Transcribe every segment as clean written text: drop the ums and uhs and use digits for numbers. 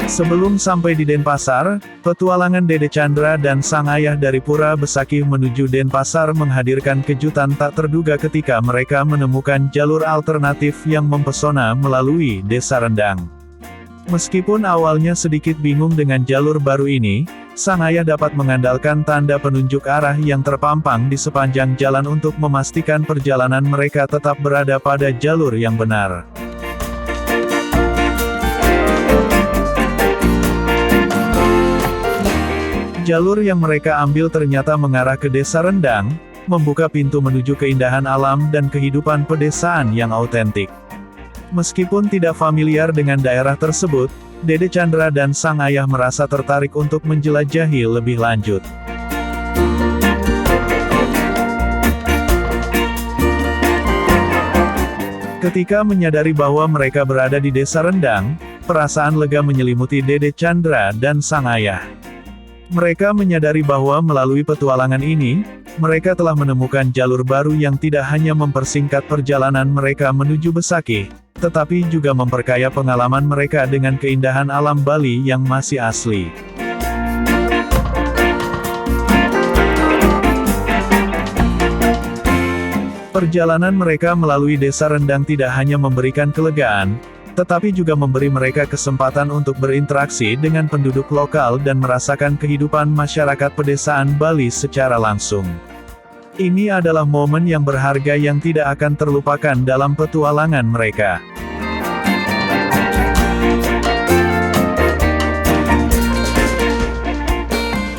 Sebelum sampai di Denpasar, petualangan Dede Chandra dan sang ayah dari Pura Besakih menuju Denpasar menghadirkan kejutan tak terduga ketika mereka menemukan jalur alternatif yang mempesona melalui Desa Rendang. Meskipun awalnya sedikit bingung dengan jalur baru ini, sang ayah dapat mengandalkan tanda penunjuk arah yang terpampang di sepanjang jalan untuk memastikan perjalanan mereka tetap berada pada jalur yang benar. Jalur yang mereka ambil ternyata mengarah ke Desa Rendang, membuka pintu menuju keindahan alam dan kehidupan pedesaan yang autentik. Meskipun tidak familiar dengan daerah tersebut, Dede Chandra dan sang ayah merasa tertarik untuk menjelajahi lebih lanjut. Ketika menyadari bahwa mereka berada di Desa Rendang, perasaan lega menyelimuti Dede Chandra dan sang ayah. Mereka menyadari bahwa melalui petualangan ini, mereka telah menemukan jalur baru yang tidak hanya mempersingkat perjalanan mereka menuju Besakih, tetapi juga memperkaya pengalaman mereka dengan keindahan alam Bali yang masih asli. Perjalanan mereka melalui Desa Rendang tidak hanya memberikan kelegaan, tetapi juga memberi mereka kesempatan untuk berinteraksi dengan penduduk lokal dan merasakan kehidupan masyarakat pedesaan Bali secara langsung. Ini adalah momen yang berharga yang tidak akan terlupakan dalam petualangan mereka.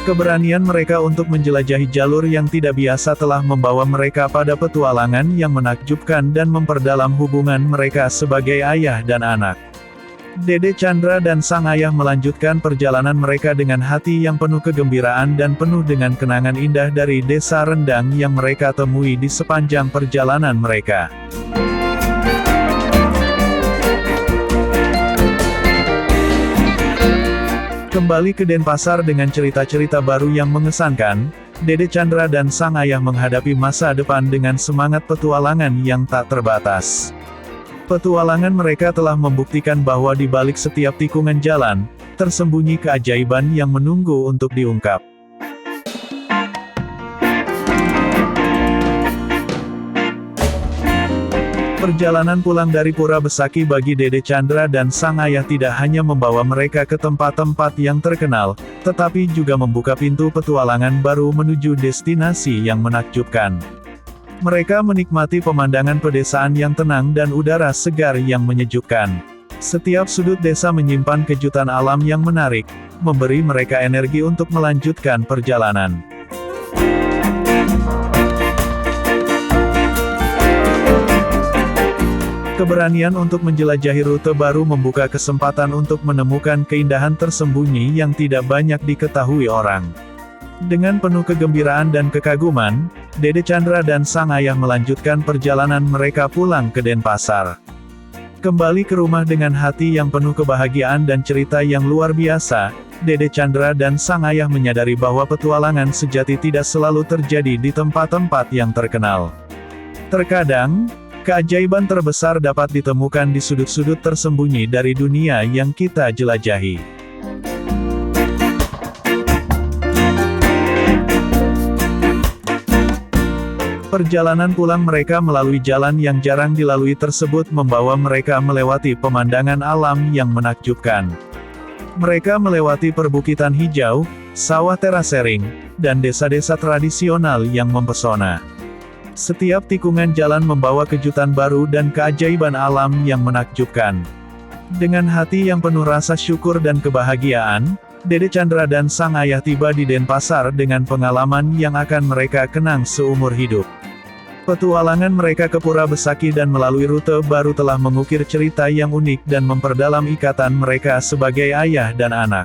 Keberanian mereka untuk menjelajahi jalur yang tidak biasa telah membawa mereka pada petualangan yang menakjubkan dan memperdalam hubungan mereka sebagai ayah dan anak. Dede Chandra dan sang ayah melanjutkan perjalanan mereka dengan hati yang penuh kegembiraan dan penuh dengan kenangan indah dari Desa Rendang yang mereka temui di sepanjang perjalanan mereka. Kembali ke Denpasar dengan cerita-cerita baru yang mengesankan, Dede Chandra dan sang ayah menghadapi masa depan dengan semangat petualangan yang tak terbatas. Petualangan mereka telah membuktikan bahwa di balik setiap tikungan jalan, tersembunyi keajaiban yang menunggu untuk diungkap. Perjalanan pulang dari Pura Besakih bagi Dede Chandra dan sang ayah tidak hanya membawa mereka ke tempat-tempat yang terkenal, tetapi juga membuka pintu petualangan baru menuju destinasi yang menakjubkan. Mereka menikmati pemandangan pedesaan yang tenang dan udara segar yang menyejukkan. Setiap sudut desa menyimpan kejutan alam yang menarik, memberi mereka energi untuk melanjutkan perjalanan. Keberanian untuk menjelajahi rute baru membuka kesempatan untuk menemukan keindahan tersembunyi yang tidak banyak diketahui orang. Dengan penuh kegembiraan dan kekaguman, Dede Chandra dan sang ayah melanjutkan perjalanan mereka pulang ke Denpasar. Kembali ke rumah dengan hati yang penuh kebahagiaan dan cerita yang luar biasa, Dede Chandra dan sang ayah menyadari bahwa petualangan sejati tidak selalu terjadi di tempat-tempat yang terkenal. Terkadang, keajaiban terbesar dapat ditemukan di sudut-sudut tersembunyi dari dunia yang kita jelajahi. Perjalanan pulang mereka melalui jalan yang jarang dilalui tersebut membawa mereka melewati pemandangan alam yang menakjubkan. Mereka melewati perbukitan hijau, sawah terasering, dan desa-desa tradisional yang mempesona. Setiap tikungan jalan membawa kejutan baru dan keajaiban alam yang menakjubkan. Dengan hati yang penuh rasa syukur dan kebahagiaan, Dede Chandra dan sang ayah tiba di Denpasar dengan pengalaman yang akan mereka kenang seumur hidup. Petualangan mereka ke Pura Besakih dan melalui rute baru telah mengukir cerita yang unik dan memperdalam ikatan mereka sebagai ayah dan anak.